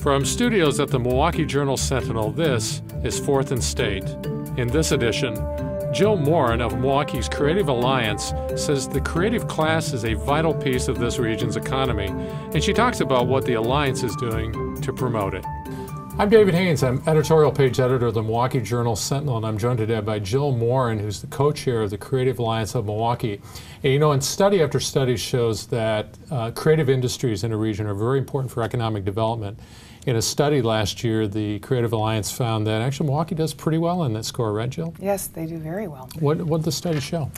From studios at the Milwaukee Journal-Sentinel, this is Fourth and State. In this edition, Jill Morin of Milwaukee's Creative Alliance says the creative class is a vital piece of this region's economy, and she talks about what the Alliance is doing to promote it. I'm David Haynes. I'm editorial page editor of the Milwaukee Journal-Sentinel, and I'm joined today by Jill Morin, who's the co-chair of the Creative Alliance of Milwaukee. And you know, and study after study shows that creative industries in a region are very important for economic development. In a study last year, the Creative Alliance found that actually Milwaukee does pretty well in that score, right, Jill? Yes, they do very well. What did the study show?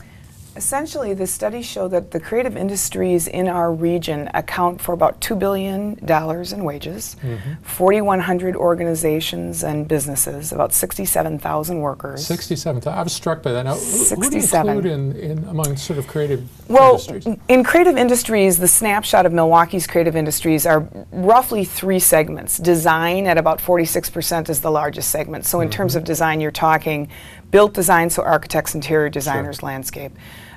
Essentially, the studies show that the creative industries in our region account for about $2 billion in wages, 4,100 organizations and businesses, about 67,000 workers. 67,000. I was struck by that. Now, 67. Who do you include among sort of creative industries? Well, in creative industries, the snapshot of Milwaukee's creative industries are roughly three segments. Design at about 46% is the largest segment. So in terms of design, you're talking built design, so architects, interior designers, landscape.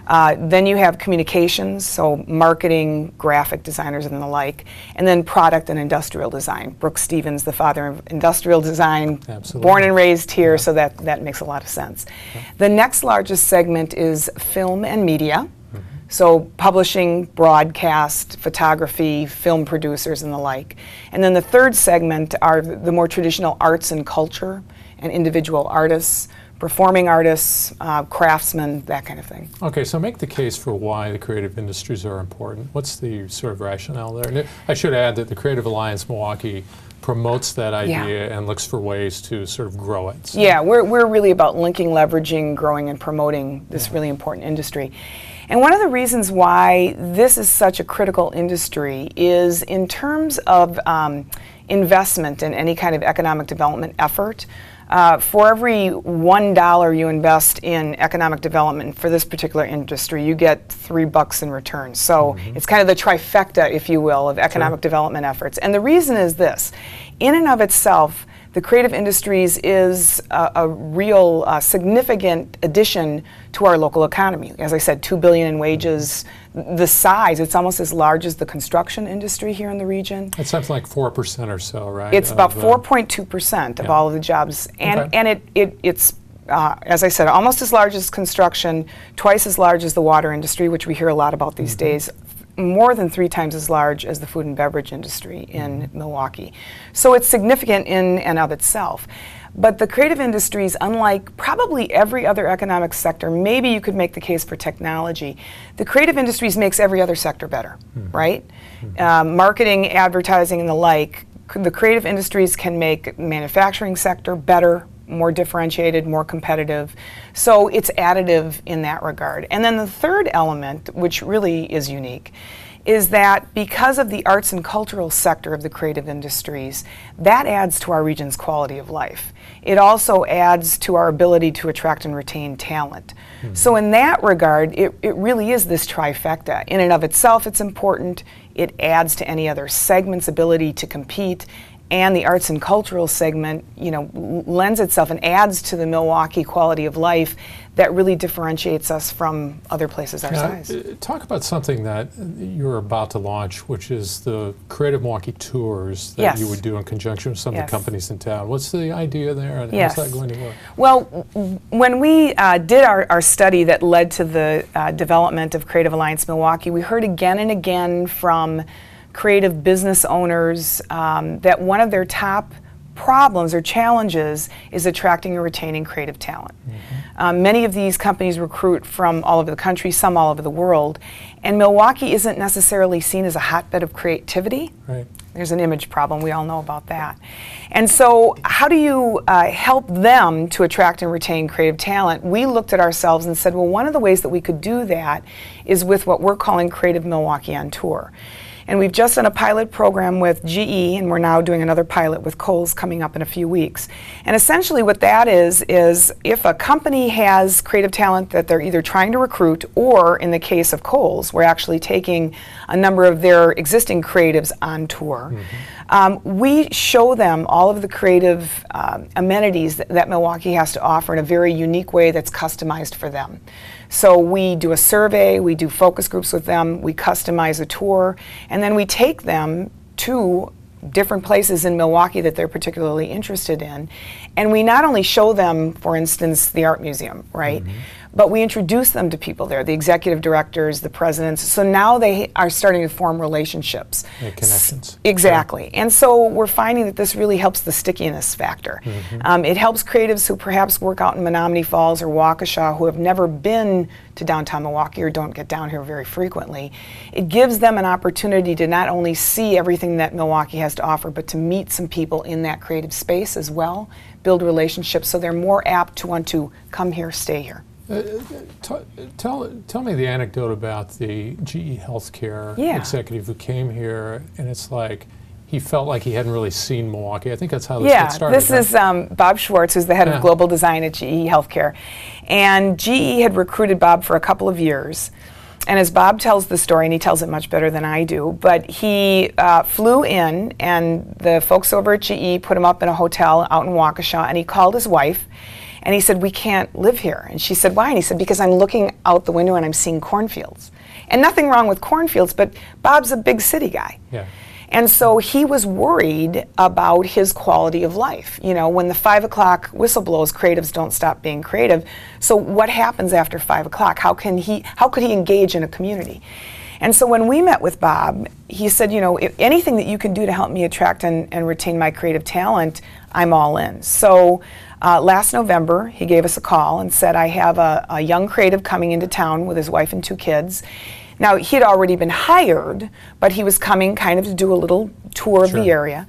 Then you have communications, so marketing, graphic designers and the like, and then product and industrial design. Brooks Stevens, the father of industrial design, born and raised here, so that makes a lot of sense. The next largest segment is film and media, so publishing, broadcast, photography, film producers and the like. And then the third segment are the more traditional arts and culture and individual artists, performing artists, craftsmen, that kind of thing. Okay, so make the case for why the creative industries are important. What's the sort of rationale there? And I should add that the Creative Alliance Milwaukee promotes that idea and looks for ways to sort of grow it. So. Yeah, we're really about linking, leveraging, growing, and promoting this really important industry. And one of the reasons why this is such a critical industry is in terms of investment in any kind of economic development effort. For every $1 you invest in economic development for this particular industry, you get $3 in return. So it's kind of the trifecta, if you will, of economic development efforts. And the reason is this. In and of itself, the creative industries is a real significant addition to our local economy. As I said, $2 billion in wages. The size, it's almost as large as the construction industry here in the region. It's something like 4% or so, right? It's about 4.2% of all of the jobs. And, it's, as I said, almost as large as construction, twice as large as the water industry, which we hear a lot about these days, more than 3 times as large as the food and beverage industry in Milwaukee. So it's significant in and of itself. But the creative industries, unlike probably every other economic sector, maybe you could make the case for technology, the creative industries makes every other sector better, right? Marketing, advertising, and the like, the creative industries can make manufacturing sector better, more differentiated, more competitive. So it's additive in that regard. And then the third element, which really is unique, is that because of the arts and cultural sector of the creative industries, that adds to our region's quality of life. It also adds to our ability to attract and retain talent. So in that regard, it really is this trifecta. In and of itself, it's important. It adds to any other segment's ability to compete. And the arts and cultural segment, you know, lends itself and adds to the Milwaukee quality of life that really differentiates us from other places our size. Talk about something that you're about to launch, which is the Creative Milwaukee Tours that you would do in conjunction with some of the companies in town. What's the idea there, and how's that going to work? Well, when we did our study that led to the development of Creative Alliance Milwaukee, we heard again and again from creative business owners that one of their top problems or challenges is attracting and retaining creative talent. Many of these companies recruit from all over the country, some all over the world, and Milwaukee isn't necessarily seen as a hotbed of creativity. There's an image problem, we all know about that. And so how do you help them to attract and retain creative talent? We looked at ourselves and said, well, one of the ways that we could do that is with what we're calling Creative Milwaukee on Tour. And we've just done a pilot program with GE, and we're now doing another pilot with Kohl's coming up in a few weeks. And essentially what that is if a company has creative talent that they're either trying to recruit, or in the case of Kohl's, we're actually taking a number of their existing creatives on tour. We show them all of the creative amenities that Milwaukee has to offer in a very unique way that's customized for them. So we do a survey, we do focus groups with them, we customize a tour, and then we take them to different places in Milwaukee that they're particularly interested in. And we not only show them, for instance, the art museum, right? But we introduce them to people there, the executive directors, the presidents. So now they are starting to form relationships. And connections. Exactly. Sure. And so we're finding that this really helps the stickiness factor. It helps creatives who perhaps work out in Menominee Falls or Waukesha who have never been to downtown Milwaukee or don't get down here very frequently. It gives them an opportunity to not only see everything that Milwaukee has to offer, but to meet some people in that creative space as well, build relationships so they're more apt to want to come here, stay here. Tell me the anecdote about the GE Healthcare executive who came here, and it's like he felt like he hadn't really seen Milwaukee. I think that's how this got started. This is Bob Schwartz, who's the head of global design at GE Healthcare. And GE had recruited Bob for a couple of years. And as Bob tells the story, and he tells it much better than I do, but he flew in, and the folks over at GE put him up in a hotel out in Waukesha, and he called his wife. And he said, "We can't live here." And she said, "Why?" And he said, "Because I'm looking out the window and I'm seeing cornfields." And nothing wrong with cornfields, but Bob's a big city guy. And so he was worried about his quality of life. You know, when the 5 o'clock whistle blows, creatives don't stop being creative. So what happens after 5 o'clock? How could he engage in a community? And so when we met with Bob, he said, you know, anything that you can do to help me attract and retain my creative talent, I'm all in. So last November, he gave us a call and said, I have a young creative coming into town with his wife and 2 kids. Now, he had already been hired, but he was coming kind of to do a little tour of the area.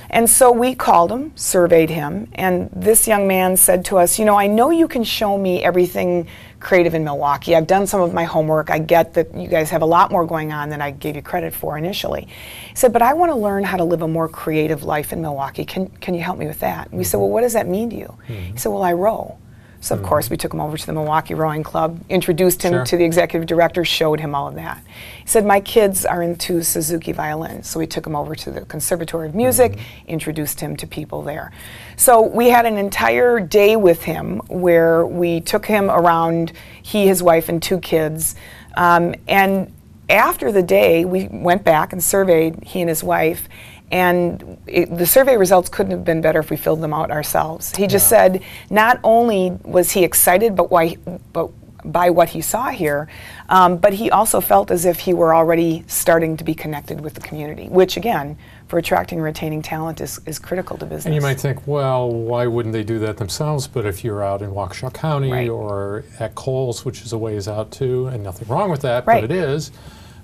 And so we called him, surveyed him, and this young man said to us, you know, I know you can show me everything creative in Milwaukee. I've done some of my homework. I get that you guys have a lot more going on than I gave you credit for initially. He said, but I want to learn how to live a more creative life in Milwaukee. Can you help me with that? And we said, well, what does that mean to you? He said, well, I row. So of course we took him over to the Milwaukee Rowing Club, introduced him to the executive director, showed him all of that. He said, my kids are into Suzuki violin. So we took him over to the Conservatory of Music, introduced him to people there. So we had an entire day with him where we took him around, he, his wife, and 2 kids. And after the day, we went back and surveyed he and his wife. And the survey results couldn't have been better if we filled them out ourselves. He just said not only was he excited by what he saw here, but he also felt as if he were already starting to be connected with the community, which again, for attracting and retaining talent is critical to business. And you might think, well, why wouldn't they do that themselves? But if you're out in Waukesha County or at Coles, which is a ways out too, and nothing wrong with that, but it is,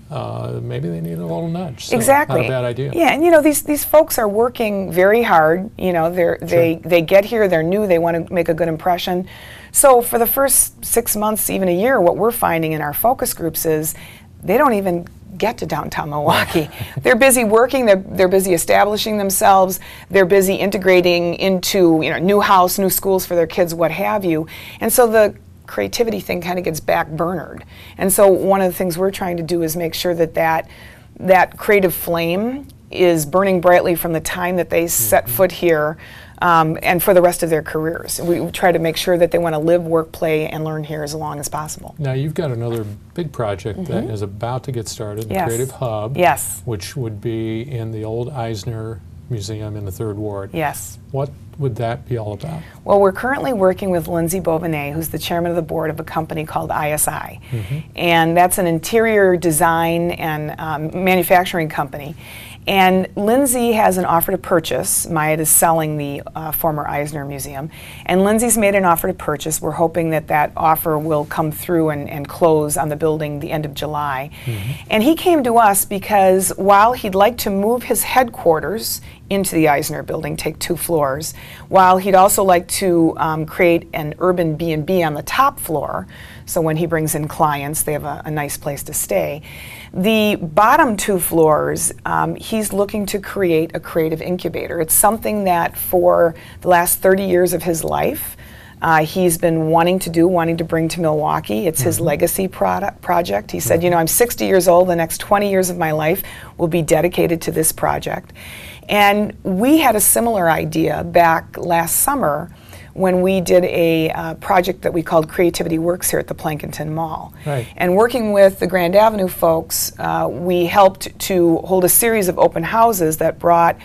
maybe they need a little nudge. So exactly. Not a bad idea. Yeah, and you know, these folks are working very hard. You know, they get here, they're new, they want to make a good impression. So for the first 6 months, even a year, what we're finding in our focus groups is they don't even get to downtown Milwaukee. They're busy working, they're busy establishing themselves, they're busy integrating into, you know, new house, new schools for their kids, what have you. And so the creativity thing kind of gets back burnered. And so one of the things we're trying to do is make sure that creative flame is burning brightly from the time that they set foot here and for the rest of their careers. We try to make sure that they want to live, work, play, and learn here as long as possible. Now you've got another big project that is about to get started, the Creative Hub, which would be in the old Eisner Museum in the 3rd Ward. What would that be all about? Well, we're currently working with Lindsay Bovenet, who's the chairman of the board of a company called ISI. And that's an interior design and manufacturing company. And Lindsay has an offer to purchase. Myatt is selling the former Eisner Museum. And Lindsay's made an offer to purchase. We're hoping that that offer will come through and close on the building the end of July. And he came to us because while he'd like to move his headquarters into the Eisner building, take 2 floors, while he'd also like to create an urban B&B on the top floor, so when he brings in clients, they have a nice place to stay. The bottom 2 floors, he's looking to create a creative incubator. It's something that for the last 30 years of his life, he's been wanting to bring to Milwaukee. It's his legacy project. He said, you know, I'm 60 years old, the next 20 years of my life will be dedicated to this project. And we had a similar idea back last summer when we did a project that we called Creativity Works here at the Plankinton Mall. Right. And working with the Grand Avenue folks, we helped to hold a series of open houses that brought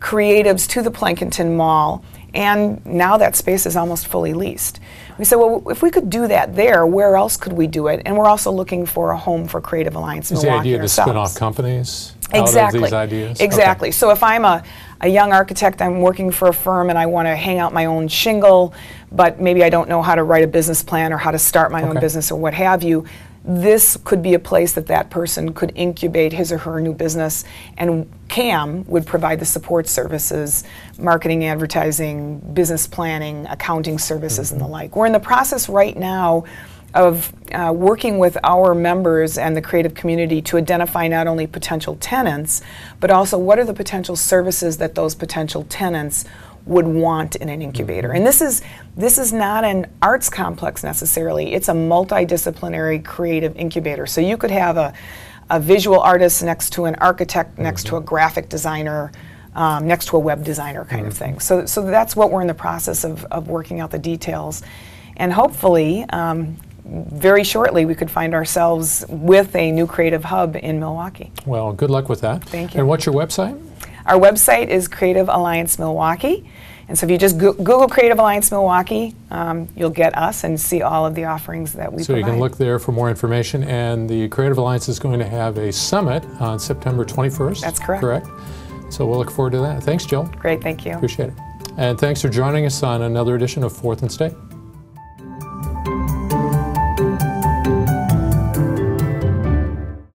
creatives to the Plankinton Mall, and now that space is almost fully leased. We said, well, if we could do that there, where else could we do it? And we're also looking for a home for Creative Alliance Milwaukee ourselves. Is the idea to spin off companies out of these ideas? Exactly. Okay. So if I'm a young architect, I'm working for a firm and I want to hang out my own shingle, but maybe I don't know how to write a business plan or how to start my own business or what have you, this could be a place that that person could incubate his or her new business, and CAM would provide the support services, marketing, advertising, business planning, accounting services, and the like. We're in the process right now of working with our members and the creative community to identify not only potential tenants, but also what are the potential services that those potential tenants would want in an incubator. And this is not an arts complex necessarily. It's a multidisciplinary creative incubator. So you could have a visual artist next to an architect, next to a graphic designer, next to a web designer kind of thing. So that's what we're in the process of working out the details. And hopefully, very shortly, we could find ourselves with a new creative hub in Milwaukee. Well, good luck with that. Thank you. And what's your website? Our website is Creative Alliance Milwaukee. And so if you just Google Creative Alliance Milwaukee, you'll get us and see all of the offerings that we provide. So you can look there for more information. And the Creative Alliance is going to have a summit on September 21st. That's correct. Correct? So we'll look forward to that. Thanks, Jill. Great, thank you. Appreciate it. And thanks for joining us on another edition of Fourth and State.